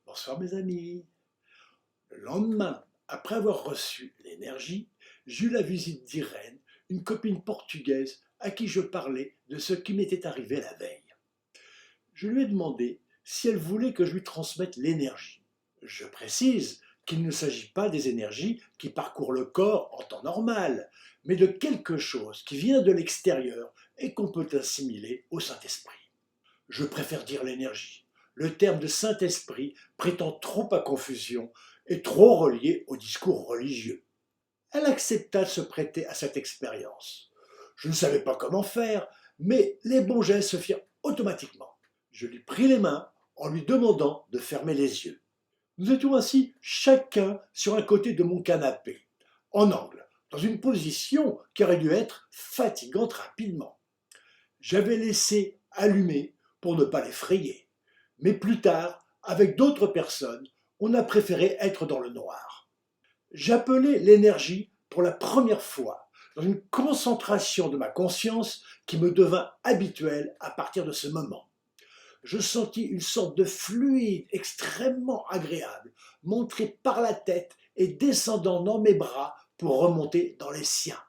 Bonsoir mes amis. Le lendemain, après avoir reçu l'énergie, j'eus la visite d'Irène, une copine portugaise à qui je parlais de ce qui m'était arrivé la veille. Je lui ai demandé si elle voulait que je lui transmette l'énergie. Je précise qu'il ne s'agit pas des énergies qui parcourent le corps en temps normal, mais de quelque chose qui vient de l'extérieur et qu'on peut assimiler au Saint-Esprit. Je préfère dire l'énergie. Le terme de Saint-Esprit prétend trop à confusion et trop relié au discours religieux. Elle accepta de se prêter à cette expérience. Je ne savais pas comment faire, mais les bons gestes se firent automatiquement. Je lui pris les mains en lui demandant de fermer les yeux. Nous étions assis chacun sur un côté de mon canapé, en angle, dans une position qui aurait dû être fatigante rapidement. J'avais laissé allumer pour ne pas l'effrayer. Mais plus tard, avec d'autres personnes, on a préféré être dans le noir. J'appelais l'énergie pour la première fois, dans une concentration de ma conscience qui me devint habituelle à partir de ce moment. Je sentis une sorte de fluide extrêmement agréable, monter par la tête et descendant dans mes bras pour remonter dans les siens.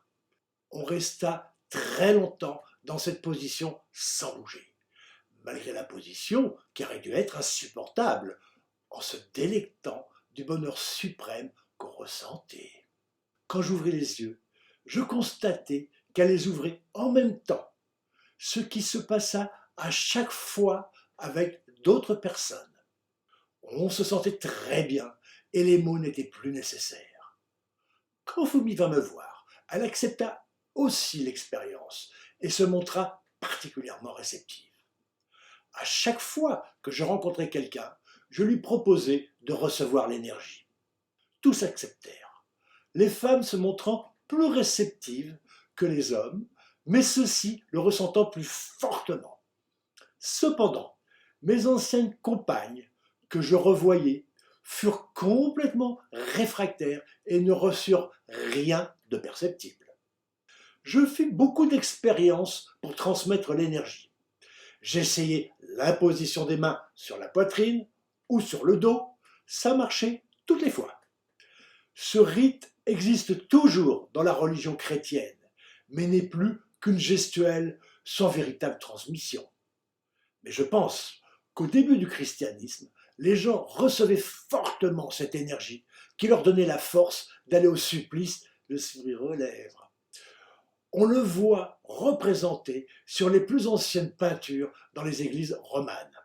On resta très longtemps dans cette position sans bouger, malgré la position qui aurait dû être insupportable, en se délectant du bonheur suprême qu'on ressentait. Quand j'ouvrais les yeux, je constatais qu'elle les ouvrait en même temps, ce qui se passa à chaque fois avec d'autres personnes. On se sentait très bien et les mots n'étaient plus nécessaires. Quand Fumi vint me voir, elle accepta aussi l'expérience et se montra particulièrement réceptive. À chaque fois que je rencontrais quelqu'un, je lui proposais de recevoir l'énergie. Tous acceptèrent, les femmes se montrant plus réceptives que les hommes, mais ceux-ci le ressentant plus fortement. Cependant, mes anciennes compagnes, que je revoyais, furent complètement réfractaires et ne reçurent rien de perceptible. Je fis beaucoup d'expériences pour transmettre l'énergie. J'essayais l'imposition des mains sur la poitrine ou sur le dos, ça marchait toutes les fois. Ce rite existe toujours dans la religion chrétienne, mais n'est plus qu'une gestuelle sans véritable transmission. Mais je pense qu'au début du christianisme, les gens recevaient fortement cette énergie qui leur donnait la force d'aller au supplice de s'ouvrir aux lèvres. On le voit représenté sur les plus anciennes peintures dans les églises romanes.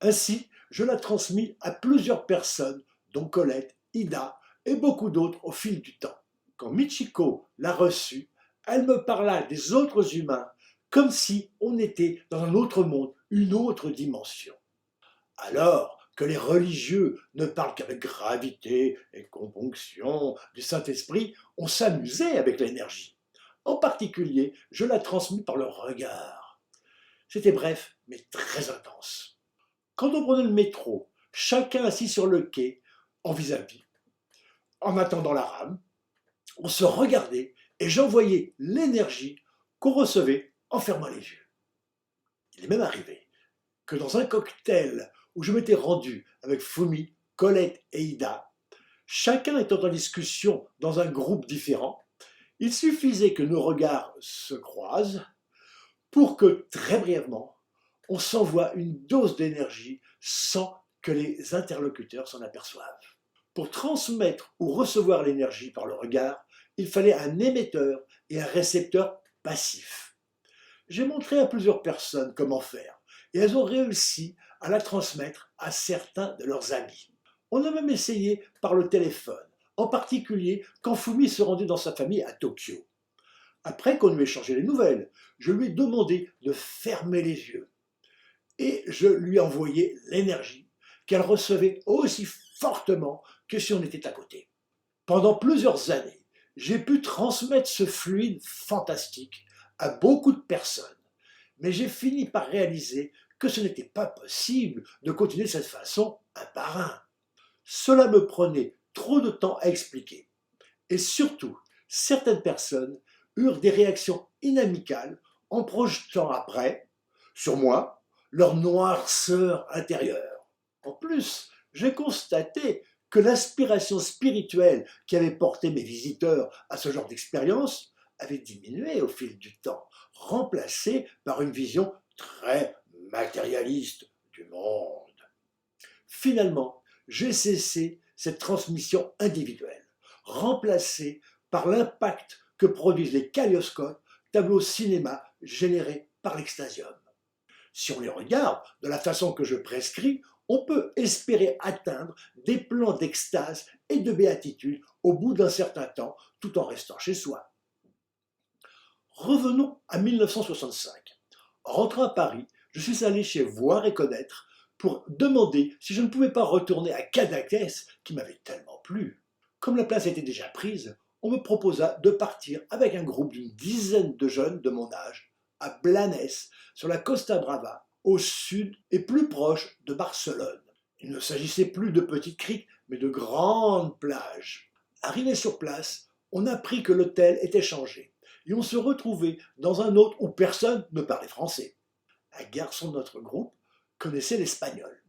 Ainsi, je la transmis à plusieurs personnes, dont Colette, Ida et beaucoup d'autres au fil du temps. Quand Michiko l'a reçue, elle me parla des autres humains comme si on était dans un autre monde, une autre dimension. Alors que les religieux ne parlent qu'avec gravité et componction du Saint-Esprit, on s'amusait avec l'énergie. En particulier, je la transmis par le regard. C'était bref, mais très intense. Quand on prenait le métro, chacun assis sur le quai, en vis-à-vis, en attendant la rame, on se regardait et j'envoyais l'énergie qu'on recevait en fermant les yeux. Il est même arrivé que dans un cocktail où je m'étais rendu avec Fumi, Colette et Ida, chacun étant en discussion dans un groupe différent, il suffisait que nos regards se croisent pour que, très brièvement, on s'envoie une dose d'énergie sans que les interlocuteurs s'en aperçoivent. Pour transmettre ou recevoir l'énergie par le regard, il fallait un émetteur et un récepteur passif. J'ai montré à plusieurs personnes comment faire, et elles ont réussi à la transmettre à certains de leurs amis. On a même essayé par le téléphone, en particulier quand Fumi se rendait dans sa famille à Tokyo. Après qu'on lui ait changé les nouvelles, je lui ai demandé de fermer les yeux. Et je lui ai envoyé l'énergie qu'elle recevait aussi fortement que si on était à côté. Pendant plusieurs années, j'ai pu transmettre ce fluide fantastique à beaucoup de personnes, mais j'ai fini par réaliser que ce n'était pas possible de continuer de cette façon un par un. Cela me prenait trop de temps à expliquer. Et surtout, certaines personnes eurent des réactions inamicales en projetant après, sur moi, leur noirceur intérieure. En plus, j'ai constaté que l'inspiration spirituelle qui avait porté mes visiteurs à ce genre d'expérience avait diminué au fil du temps, remplacée par une vision très matérialiste du monde. Finalement, j'ai cessé cette transmission individuelle, remplacée par l'impact que produisent les kaléidoscopes, tableaux cinéma générés par l'extasium. Si on les regarde de la façon que je prescris, on peut espérer atteindre des plans d'extase et de béatitude au bout d'un certain temps, tout en restant chez soi. Revenons à 1965. En rentrant à Paris, je suis allé chez Voir et Connaître pour demander si je ne pouvais pas retourner à Cadaqués, qui m'avait tellement plu. Comme la place était déjà prise, on me proposa de partir avec un groupe d'une dizaine de jeunes de mon âge à Blanes, sur la Costa Brava, au sud et plus proche de Barcelone. Il ne s'agissait plus de petites criques, mais de grandes plages. Arrivé sur place, on apprit que l'hôtel était changé et on se retrouvait dans un autre où personne ne parlait français. Un garçon de notre groupe connaissait l'espagnol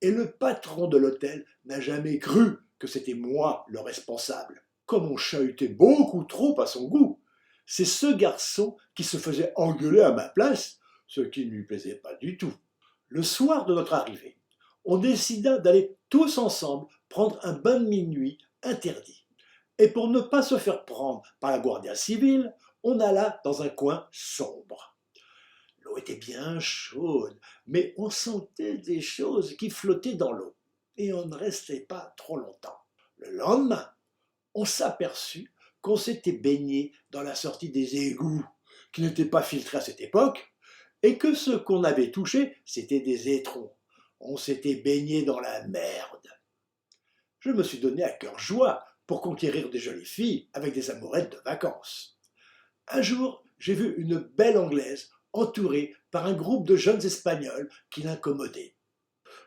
et le patron de l'hôtel n'a jamais cru que c'était moi le responsable. Comme on chahutait beaucoup trop à son goût, c'est ce garçon qui se faisait engueuler à ma place, ce qui ne lui plaisait pas du tout. Le soir de notre arrivée, on décida d'aller tous ensemble prendre un bain de minuit interdit. Et pour ne pas se faire prendre par la Guardia Civile, on alla dans un coin sombre. L'eau était bien chaude, mais on sentait des choses qui flottaient dans l'eau, et on ne restait pas trop longtemps. Le lendemain, on s'aperçut qu'on s'était baigné dans la sortie des égouts, qui n'étaient pas filtrés à cette époque, et que ce qu'on avait touché, c'était des étrons. On s'était baigné dans la merde. Je me suis donné à cœur joie pour conquérir des jolies filles avec des amourettes de vacances. Un jour, j'ai vu une belle Anglaise entourée par un groupe de jeunes Espagnols qui l'incommodaient.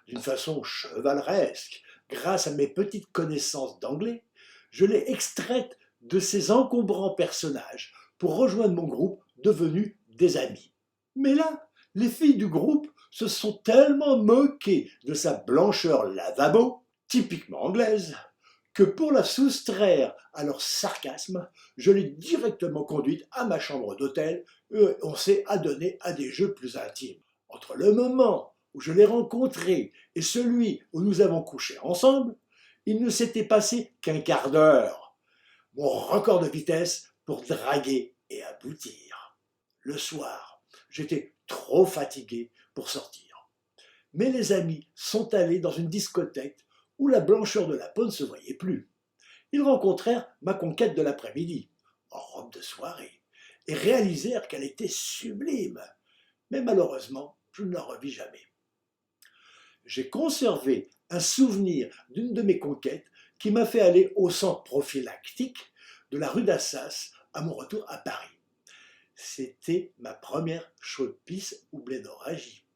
D'une façon chevaleresque, grâce à mes petites connaissances d'anglais, je l'ai extraite de ces encombrants personnages pour rejoindre mon groupe devenu des amis. Mais là, les filles du groupe se sont tellement moquées de sa blancheur lavabo, typiquement anglaise, que pour la soustraire à leur sarcasme, je l'ai directement conduite à ma chambre d'hôtel et on s'est adonné à des jeux plus intimes. Entre le moment où je l'ai rencontrée et celui où nous avons couché ensemble, il ne s'était passé qu'un quart d'heure. Mon record de vitesse pour draguer et aboutir. Le soir, j'étais trop fatigué pour sortir. Mais les amis sont allés dans une discothèque où la blancheur de la peau ne se voyait plus. Ils rencontrèrent ma conquête de l'après-midi, en robe de soirée, et réalisèrent qu'elle était sublime. Mais malheureusement, je ne la revis jamais. J'ai conservé un souvenir d'une de mes conquêtes qui m'a fait aller au centre prophylactique de la rue d'Assas à mon retour à Paris. C'était ma première chaude pisse ou blénorragie.